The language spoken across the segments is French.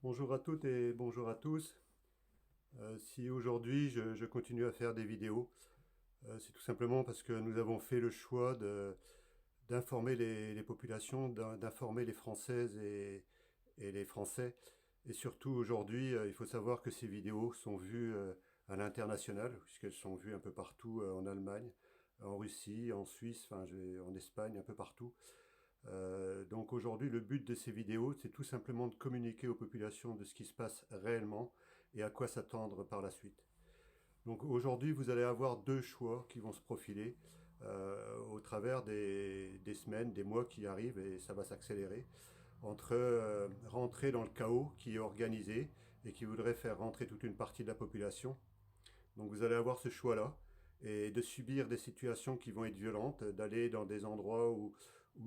Bonjour à toutes et bonjour à tous. Si aujourd'hui je continue à faire des vidéos, c'est tout simplement parce que nous avons fait le choix d'informer les populations, d'informer les Françaises et les Français. Et surtout aujourd'hui, il faut savoir que ces vidéos sont vues à l'international, puisqu'elles sont vues un peu partout en Allemagne, en Russie, en Suisse, en Espagne, un peu partout. Donc aujourd'hui, le but de ces vidéos, c'est tout simplement de communiquer aux populations de ce qui se passe réellement et à quoi s'attendre par la suite. Donc aujourd'hui, vous allez avoir deux choix qui vont se profiler au travers des semaines, des mois qui arrivent, et ça va s'accélérer, entre rentrer dans le chaos qui est organisé et qui voudrait faire rentrer toute une partie de la population. Donc vous allez avoir ce choix-là et de subir des situations qui vont être violentes, d'aller dans des endroits où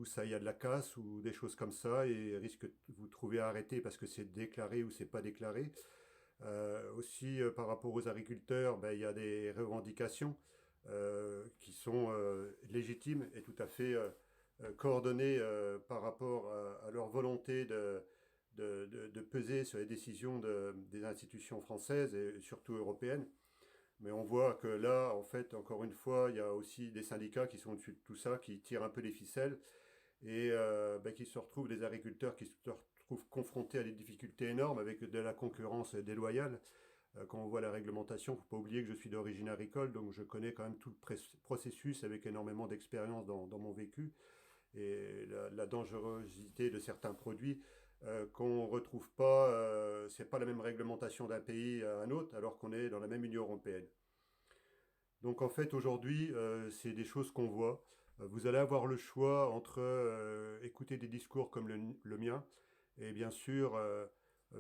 ça y a de la casse ou des choses comme ça et risque de vous trouver arrêté parce que c'est déclaré ou c'est pas déclaré. Aussi par rapport aux agriculteurs, ben, il y a des revendications qui sont légitimes et tout à fait coordonnées par rapport à leur volonté de peser sur les décisions des institutions françaises et surtout européennes. Mais on voit que là, en fait, encore une fois, il y a aussi des syndicats qui sont au-dessus de tout ça, qui tirent un peu les ficelles et ben, qui se retrouvent, des agriculteurs qui se retrouvent confrontés à des difficultés énormes avec de la concurrence déloyale. Quand on voit la réglementation, il ne faut pas oublier que je suis d'origine agricole, donc je connais quand même tout le processus avec énormément d'expérience dans mon vécu et la dangerosité de certains produits qu'on ne retrouve pas, c'est pas la même réglementation d'un pays à un autre alors qu'on est dans la même Union européenne. Donc en fait aujourd'hui, c'est des choses qu'on voit. Vous allez avoir le choix entre écouter des discours comme le mien, et bien sûr,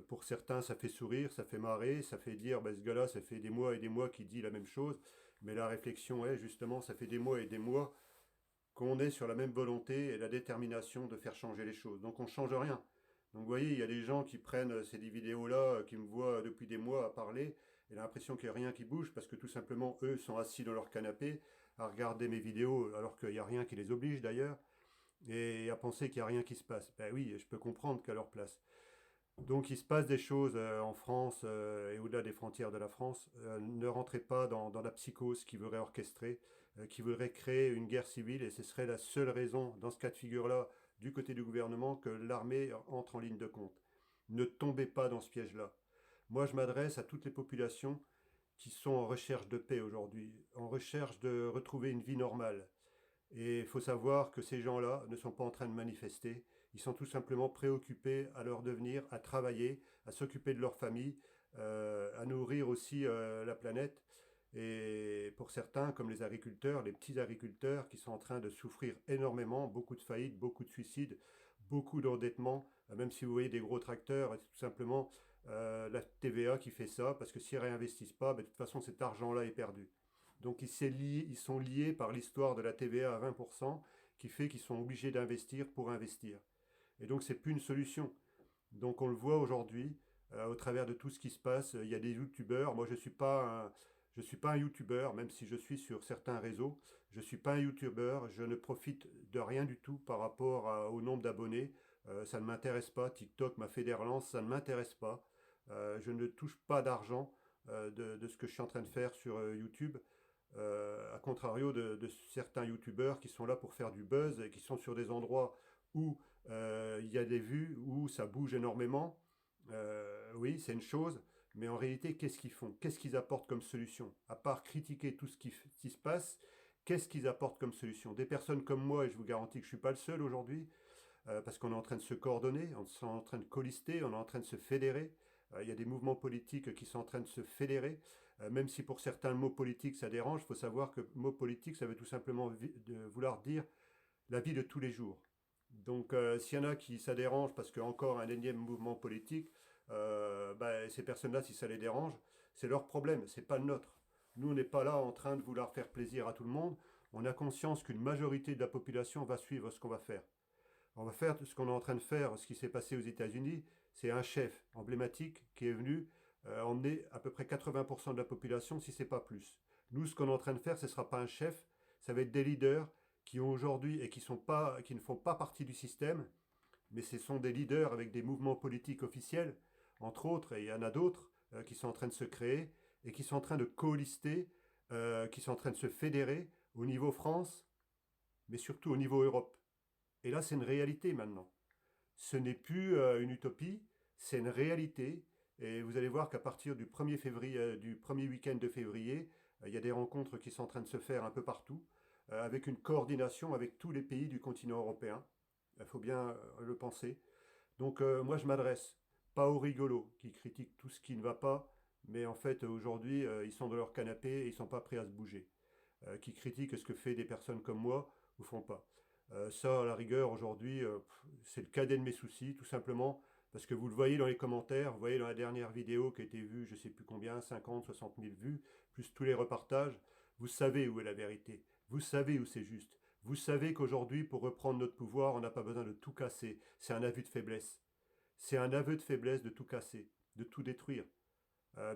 pour certains, ça fait sourire, ça fait marrer, ça fait dire, bah, ce gars-là, ça fait des mois et des mois qu'il dit la même chose, mais la réflexion est justement, ça fait des mois et des mois qu'on est sur la même volonté et la détermination de faire changer les choses. Donc on ne change rien. Donc vous voyez, il y a des gens qui prennent ces vidéos-là, qui me voient depuis des mois à parler, et l'impression qu'il n'y a rien qui bouge, parce que tout simplement, eux sont assis dans leur canapé à regarder mes vidéos, alors qu'il n'y a rien qui les oblige d'ailleurs, et à penser qu'il n'y a rien qui se passe. Ben oui, je peux comprendre qu'à leur place. Donc il se passe des choses en France et au-delà des frontières de la France. Ne rentrez pas dans la psychose qui voudrait orchestrer, qui voudrait créer une guerre civile, et ce serait la seule raison, dans ce cas de figure-là, du côté du gouvernement, que l'armée entre en ligne de compte. Ne tombez pas dans ce piège-là. Moi, je m'adresse à toutes les populations qui sont en recherche de paix aujourd'hui, en recherche de retrouver une vie normale. Et il faut savoir que ces gens-là ne sont pas en train de manifester, ils sont tout simplement préoccupés à leur devenir, à travailler, à s'occuper de leur famille, à nourrir aussi la planète. Et pour certains, comme les agriculteurs, les petits agriculteurs qui sont en train de souffrir énormément, beaucoup de faillites, beaucoup de suicides, beaucoup d'endettement, même si vous voyez des gros tracteurs, c'est tout simplement la TVA qui fait ça, parce que s'ils ne réinvestissent pas, ben, de toute façon cet argent-là est perdu. Donc ils sont liés par l'histoire de la TVA à 20%, qui fait qu'ils sont obligés d'investir pour investir. Et donc c'est plus une solution. Donc on le voit aujourd'hui, au travers de tout ce qui se passe, il y a des youtubeurs. Moi je suis pas un youtubeur, même si je suis sur certains réseaux. Je suis pas un youtubeur, je ne profite de rien du tout par rapport au nombre d'abonnés. Ça ne m'intéresse pas. TikTok m'a fait des relances, ça ne m'intéresse pas. Je ne touche pas d'argent de ce que je suis en train de faire sur YouTube. À contrario de certains youtubeurs qui sont là pour faire du buzz et qui sont sur des endroits où il y a des vues, où ça bouge énormément. Oui, c'est une chose, mais en réalité, qu'est-ce qu'ils font? Qu'est-ce qu'ils apportent comme solution? À part critiquer tout ce qui se passe, qu'est-ce qu'ils apportent comme solution? Des personnes comme moi, et je vous garantis que je ne suis pas le seul aujourd'hui, parce qu'on est en train de se coordonner, on est en train de colister, on est en train de se fédérer. Il y a des mouvements politiques qui sont en train de se fédérer, même si pour certains le mot politique ça dérange. Il faut savoir que le mot politique ça veut tout simplement vouloir dire la vie de tous les jours. Donc s'il y en a qui ça dérange parce qu'il y a encore un énième mouvement politique, bah, ces personnes-là, si ça les dérange, c'est leur problème, c'est pas le nôtre. Nous, on n'est pas là en train de vouloir faire plaisir à tout le monde. On a conscience qu'une majorité de la population va suivre ce qu'on va faire. On va faire ce qu'on est en train de faire, ce qui s'est passé aux États-Unis. C'est un chef emblématique qui est venu emmener à peu près 80% de la population, si c'est pas plus. Nous, ce qu'on est en train de faire, ce ne sera pas un chef, ça va être des leaders qui ont aujourd'hui et qui ne font pas partie du système, mais ce sont des leaders avec des mouvements politiques officiels. entre autres, et il y en a d'autres qui sont en train de se créer et qui sont en train de co-lister, qui sont en train de se fédérer au niveau France, mais surtout au niveau Europe. Et là, c'est une réalité maintenant. Ce n'est plus une utopie, c'est une réalité. Et vous allez voir qu'à partir du 1er février, du premier week-end de février, il y a des rencontres qui sont en train de se faire un peu partout, avec une coordination avec tous les pays du continent européen. Il faut bien le penser. Donc moi, je m'adresse pas aux rigolos qui critiquent tout ce qui ne va pas, mais en fait, aujourd'hui, ils sont dans leur canapé et ils ne sont pas prêts à se bouger. Qui critiquent ce que fait des personnes comme moi ou font pas. Ça, à la rigueur, aujourd'hui, c'est le cadet de mes soucis, tout simplement, parce que vous le voyez dans les commentaires, vous voyez dans la dernière vidéo qui a été vue, je ne sais plus combien, 50, 60 000 vues, plus tous les repartages, vous savez où est la vérité, vous savez où c'est juste, vous savez qu'aujourd'hui, pour reprendre notre pouvoir, on n'a pas besoin de tout casser, c'est un aveu de faiblesse. C'est un aveu de faiblesse de tout casser, de tout détruire.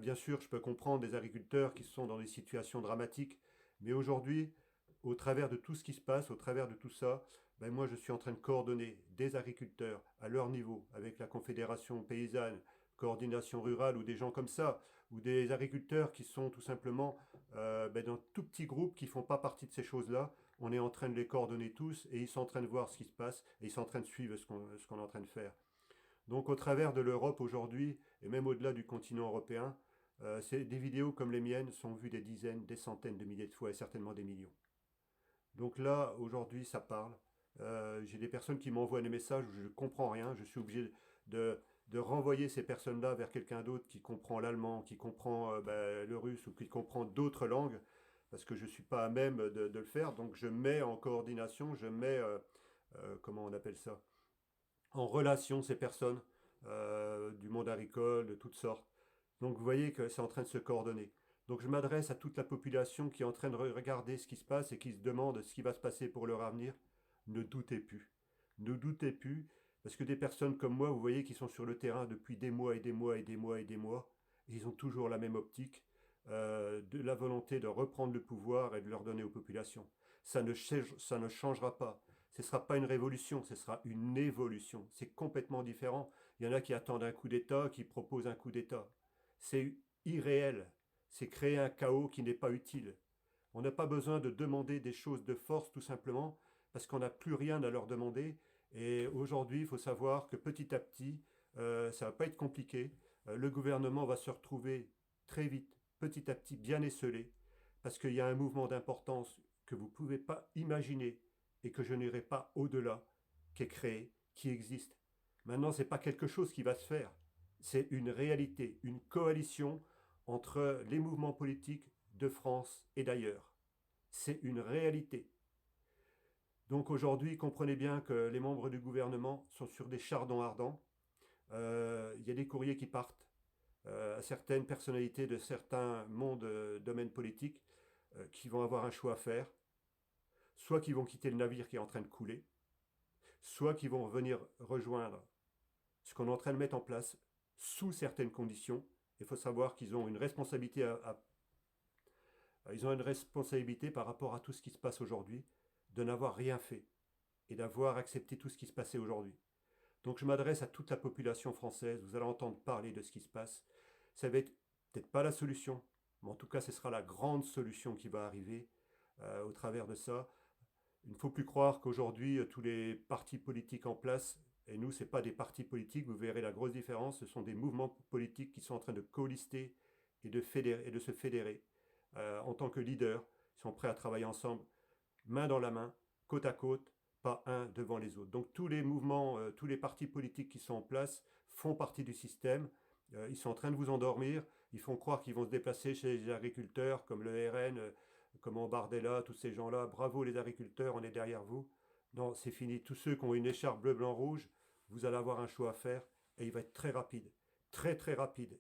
Bien sûr, je peux comprendre des agriculteurs qui sont dans des situations dramatiques, mais aujourd'hui, au travers de tout ce qui se passe, au travers de tout ça, ben moi je suis en train de coordonner des agriculteurs à leur niveau, avec la Confédération paysanne, coordination rurale ou des gens comme ça, ou des agriculteurs qui sont tout simplement dans tout petits groupes qui ne font pas partie de ces choses-là. On est en train de les coordonner tous et ils sont en train de voir ce qui se passe et ils sont en train de suivre ce qu'on est en train de faire. Donc au travers de l'Europe aujourd'hui, et même au-delà du continent européen, des vidéos comme les miennes sont vues des dizaines, des centaines de milliers de fois et certainement des millions. Donc là, aujourd'hui, ça parle. J'ai des personnes qui m'envoient des messages où je ne comprends rien. Je suis obligé de renvoyer ces personnes-là vers quelqu'un d'autre qui comprend l'allemand, qui comprend le russe ou qui comprend d'autres langues, parce que je ne suis pas à même de le faire. Donc je mets en coordination, je mets, comment on appelle ça, en relation ces personnes du monde agricole, de toutes sortes. Donc vous voyez que c'est en train de se coordonner. Donc je m'adresse à toute la population qui est en train de regarder ce qui se passe et qui se demande ce qui va se passer pour leur avenir. Ne doutez plus. Ne doutez plus, parce que des personnes comme moi, vous voyez, qui sont sur le terrain depuis des mois et des mois et des mois et des mois, ils ont toujours la même optique, de la volonté de reprendre le pouvoir et de leur donner aux populations. Ça ne changera pas. Ce ne sera pas une révolution, ce sera une évolution. C'est complètement différent. Il y en a qui attendent un coup d'État, qui proposent un coup d'État. C'est irréel. C'est créer un chaos qui n'est pas utile. On n'a pas besoin de demander des choses de force tout simplement parce qu'on n'a plus rien à leur demander. Et aujourd'hui, il faut savoir que petit à petit, ça ne va pas être compliqué. Le gouvernement va se retrouver très vite, petit à petit, bien esselé, parce qu'il y a un mouvement d'importance que vous ne pouvez pas imaginer et que je n'irai pas au-delà, qui est créé, qui existe. Maintenant, ce n'est pas quelque chose qui va se faire. C'est une réalité, une coalition entre les mouvements politiques de France et d'ailleurs. C'est une réalité. Donc aujourd'hui, comprenez bien que les membres du gouvernement sont sur des chardons ardents. Il y a des courriers qui partent à certaines personnalités de certains mondes, domaines politiques, qui vont avoir un choix à faire. Soit qui vont quitter le navire qui est en train de couler, soit qui vont venir rejoindre ce qu'on est en train de mettre en place sous certaines conditions. Il faut savoir qu'ils ont une responsabilité ils ont une responsabilité par rapport à tout ce qui se passe aujourd'hui, de n'avoir rien fait et d'avoir accepté tout ce qui se passait aujourd'hui. Donc je m'adresse à toute la population française, vous allez entendre parler de ce qui se passe. Ça va être peut-être pas la solution, mais en tout cas ce sera la grande solution qui va arriver au travers de ça. Il ne faut plus croire qu'aujourd'hui tous les partis politiques en place, et nous ce n'est pas des partis politiques, vous verrez la grosse différence, ce sont des mouvements politiques qui sont en train de co-lister et de se fédérer en tant que leaders. Ils sont prêts à travailler ensemble, main dans la main, côte à côte, pas un devant les autres. Donc tous les mouvements, tous les partis politiques qui sont en place font partie du système. Ils sont en train de vous endormir. Ils font croire qu'ils vont se déplacer chez les agriculteurs, comme le RN, comme Bardella, tous ces gens-là. Bravo les agriculteurs, on est derrière vous. Non, c'est fini. Tous ceux qui ont une écharpe bleu, blanc, rouge, vous allez avoir un choix à faire et il va être très rapide. Très, très rapide.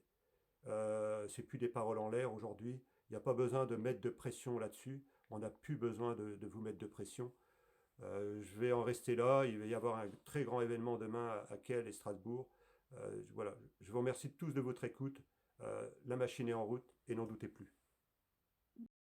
C'est plus des paroles en l'air aujourd'hui. Il n'y a pas besoin de mettre de pression là-dessus. On n'a plus besoin de vous mettre de pression. Je vais en rester là. Il va y avoir un très grand événement demain à Kehl et Strasbourg. Voilà. Je vous remercie tous de votre écoute. La machine est en route et n'en doutez plus.